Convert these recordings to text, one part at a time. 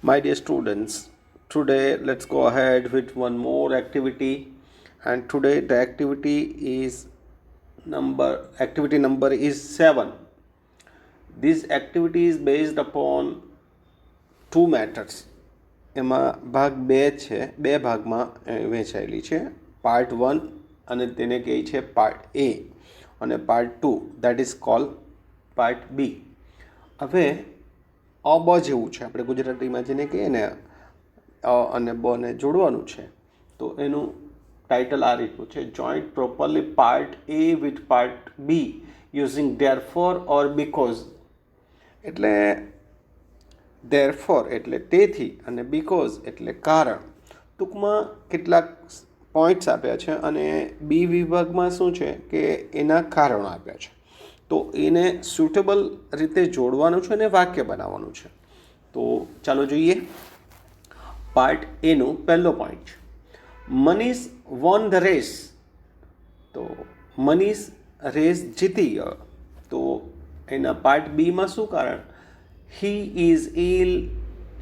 My dear students, today let's go ahead with one more activity, and today the activity number is 7. This activity is based upon two matters. એમાં ભાગ બે ભાગમાં વહેંચાયેલી છે. Part 1 અને તેને કહે છે પાર્ટ A અને part 2 that is called part B. હવે અ બ જેવું છે, આપણે ગુજરાતીમાં જેને કહીએ ને અ અને બ ને જોડવાનું છે, તો એનું ટાઇટલ આ રીતનું છે: joint properly part A with part B using therefore or because. એટલે ધેરફોર એટલે તેથી અને બીકોઝ એટલે કારણ. ટૂંકમાં કેટલાક પોઈન્ટ્સ આપ્યા છે અને બી વિભાગમાં શું છે કે એના કારણો આપ્યા છે. તો એને સુટેબલ રીતે જોડવાનું છે અને વાક્ય બનાવવાનું છે. તો ચાલો જોઈએ. પાર્ટ એનું પહેલો પોઈન્ટ છે, મનીષ વોન ધ રેસ. તો મનીષ રેસ જીતી ગયો. તો એના પાર્ટ બીમાં શું કારણ? હી ઇઝ ઇલ,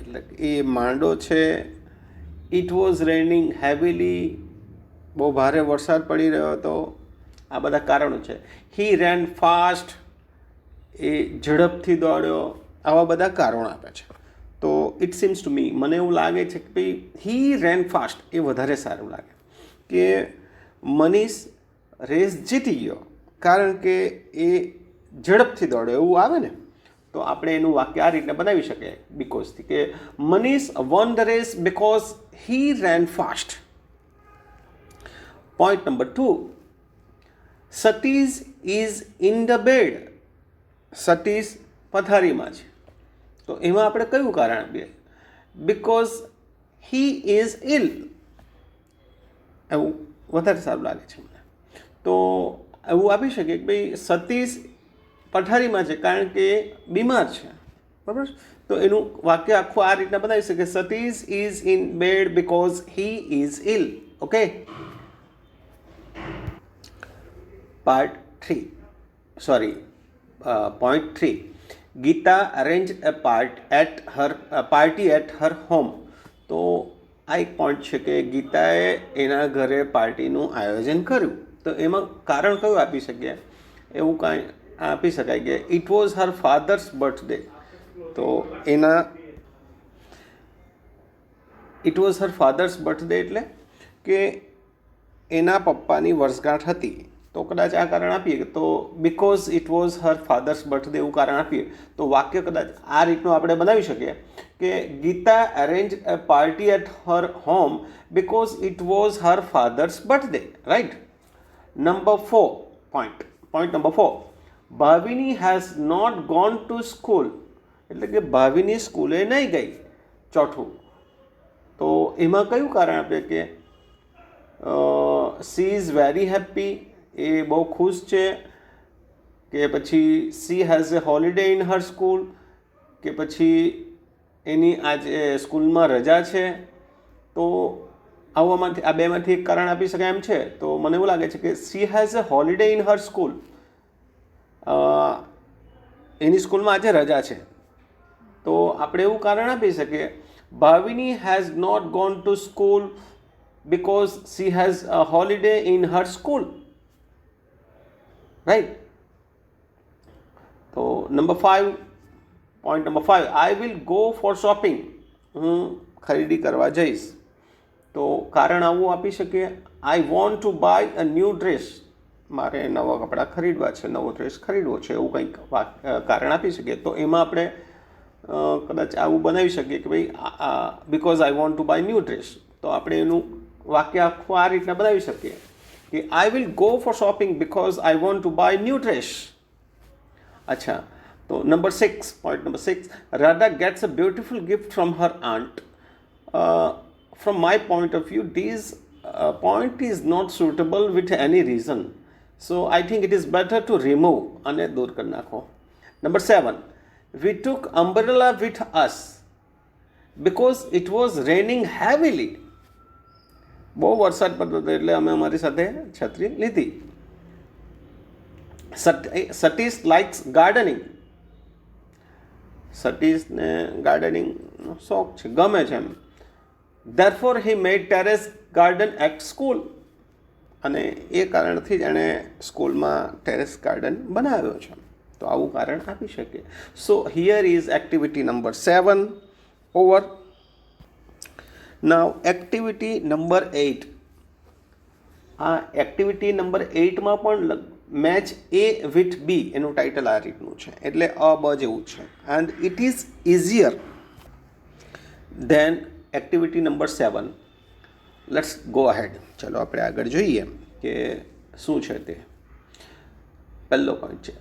એટલે એ માંડો છે. ઇટ વોઝ રેનિંગ હેવીલી, બહુ ભારે વરસાદ પડી રહ્યો હતો. આ બધા કારણો છે. હી રેન ફાસ્ટ, એ ઝડપથી દોડ્યો. આવા બધા કારણો આપ્યા છે. તો ઇટ સીમ્સ ટુ મી, મને એવું લાગે છે કે ભાઈ હી રેન ફાસ્ટ એ વધારે સારું લાગે, કે મનીષ રેસ જીતી ગયો કારણ કે એ ઝડપથી દોડ્યો, એવું આવે ને. તો આપણે એનું વાક્ય આ રીતે બનાવી શકીએ બીકોઝથી, કે Manish won the race because he ran fast. Point number 2, Satish is in the bed. Satish પથારીમાં છે. તો એમાં આપણે કયું કારણ આપીએ? Because he is ill. એવું વધારે સારું લાગે છે મને. તો એવું આપી શકીએ કે ભાઈ સતીશ પથારીમાં છે કારણ કે બીમાર છે, બરાબર. તો એનું વાક્ય આખું આ રીતના બનાવી શકે: Satish is in bed because he is ill. Okay. Part 3, sorry, point 3, Geeta arrange a party at her home. તો આ એક પોઈન્ટ છે કે ગીતાએ એના ઘરે પાર્ટીનું આયોજન કર્યું. તો એમાં કારણ કયું આપી શકીએ? એવું કાંઈ આપી શકાય કે it was her father's birthday. તો it was her father's birthday એટલે કે એના પપ્પાની વર્ષગાંઠ હતી. તો કદાચ આ કારણ આપીએ તો because it was her father's birthday એવું કારણ આપીએ તો વાક્ય કદાચ આ રીતનું આપણે બનાવી શકીએ કે Geeta arrange a party at her home because it was her father's birthday. Right. Number 4 point number 4, Bhavini has not gone to school. એટલે કે ભાવિની સ્કૂલે નહીં ગઈ. ચોથું. તો એમાં કયું કારણ આપે કે સી ઇઝ વેરી હેપી, એ બહુ ખુશ છે, કે પછી C has a holiday in her school, કે પછી એની આજે સ્કૂલમાં રજા છે. તો આવામાંથી આ બેમાંથી એક કારણ આપી શકાય એમ છે. તો મને એવું લાગે છે કે she has a holiday in her school, એની સ્કૂલમાં આજે રજા છે. તો આપણે એવું કારણ આપી શકીએ: Bhavini has not gone to school because she has a holiday in her school. Right. તો point number 5, I will go for shopping. હું ખરીદી કરવા જઈશ. તો કારણ આવું આપી શકીએ: I want to buy a new dress. મારે નવા કપડાં ખરીદવા છે, નવો ડ્રેસ ખરીદવો છે, એવું કંઈક કારણ આપી શકીએ. તો એમાં આપણે કદાચ આવું બનાવી શકીએ કે ભાઈ because I want to buy new dress. તો આપણે એનું વાક્ય આખું આ રીતના બનાવી શકીએ કે I will go for shopping because I want to buy new dress. અચ્છા. તો point number 6, Radha gets a beautiful gift from her aunt. From my point of view these point is not suitable with any reason, so I think it is better to remove અને દૂર કરી નાખો. Number 7, we took umbrella with us because it was raining heavily. બહુ વરસાદ પડતો હતો એટલે અમે અમારી સાથે છત્રી લીધી. Satish likes gardening. સતીશને ગાર્ડનિંગ એનો શોખ છે, ગમે છે એમ. Therefore he made terrace garden at school, અને એ કારણથી જ એણે સ્કૂલમાં ટેરેસ ગાર્ડન બનાવ્યો છે. તો આવું કારણ આપી શકીએ. સો here is activity number 7 over. Now activity number 8. આ એક્ટિવિટી નંબર 8માં પણ મેચ એ વિથ બી એનું ટાઇટલ આ રીતનું છે, એટલે અ બ જેવું છે. And it is easier than activity number 7. Let's go ahead. ચલો આપણે આગળ જોઈએ કે શું છે તે. પહેલો પોઈન્ટ છે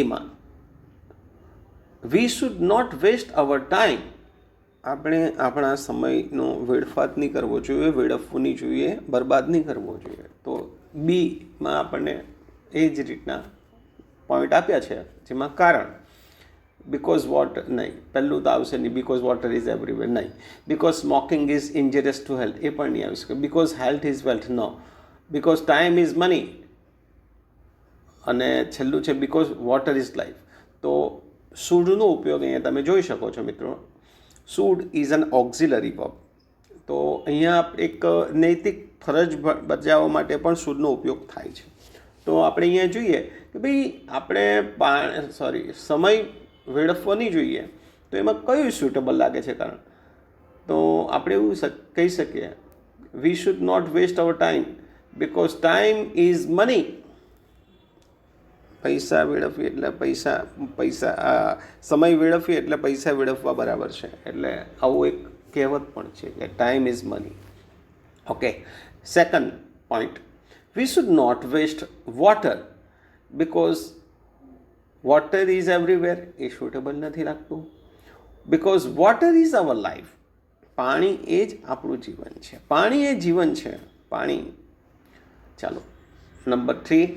એમાં, we should not waste our time. આપણે આપણા સમયનો વેડફાટ નહીં કરવો જોઈએ, વેડફવું નહીં જોઈએ, બરબાદ નહીં કરવો જોઈએ. તો બીમાં આપણને એ જ રીતના પોઈન્ટ આપ્યા છે, જેમાં કારણ બિકોઝ વોટર નહીં, પહેલું તો આવશે નહીં, બિકોઝ વોટર ઇઝ એવરીવેર નહીં, because smoking is injurious to health એ પણ નહીં આવી શકે, બિકોઝ હેલ્થ ઇઝ વેલ્થ નો, બિકોઝ ટાઈમ ઇઝ મની, અને છેલ્લું છે બિકોઝ વોટર ઇઝ લાઈફ. તો શુડનો ઉપયોગ અહીંયા તમે જોઈ શકો છો મિત્રો. Should is an auxiliary verb. તો અહીંયા એક નૈતિક ફરજ બજાવવા માટે પણ શુડનો ઉપયોગ થાય છે. તો આપણે અહીંયા જોઈએ કે ભાઈ આપણે સમય વેડફવો નહીં જોઈએ, તો એમાં કયું સ્યુટેબલ લાગે છે કારણ? તો આપણે એવું કહી શકીએ, we should not waste our time because time is money. પૈસા વેડફવી એટલે સમય વેડફવી એટલે પૈસા વેડફવા બરાબર છે. એટલે આવું એક કહેવત પણ છે કે time is money. Okay. Second point, we should not waste water because water is everywhere. એ સુટેબલ નથી લાગતું. Because water is our life. પાણી એ જ આપણું જીવન છે, પાણી એ જીવન છે, પાણી. ચાલો number 3,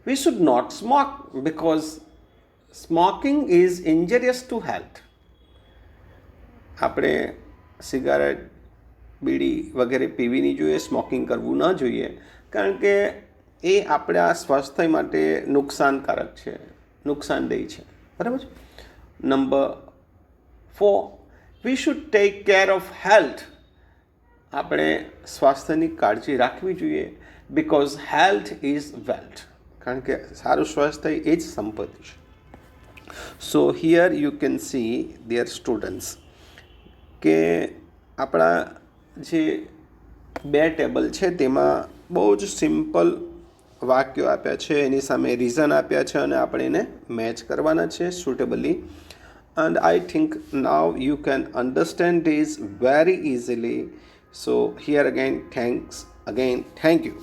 we should not smoke because smoking is injurious to health. આપણે સિગારેટ, બીડી વગેરે પીવી નહીં જોઈએ, સ્મોકિંગ કરવું ન જોઈએ, કારણ કે એ આપણા સ્વાસ્થ્ય માટે નુકસાનકારક છે, નુકસાનદેહી છે. બરાબર છે. Number 4, we should take care of health. આપણે સ્વાસ્થ્યની કાળજી રાખવી જોઈએ, because health is wealth. કારણ કે સારું સ્વાસ્થ્ય એ જ સંપત્તિ છે. સો here you can see there students કે આપણા જે 2 ટેબલ છે તેમાં બહુ જ સિમ્પલ વાક્યો આપ્યા છે, એની સામે રીઝન આપ્યા છે, અને આપણે એને મેચ કરવાના છે suitably. And I think now you can understand this very easily. So here again thank you.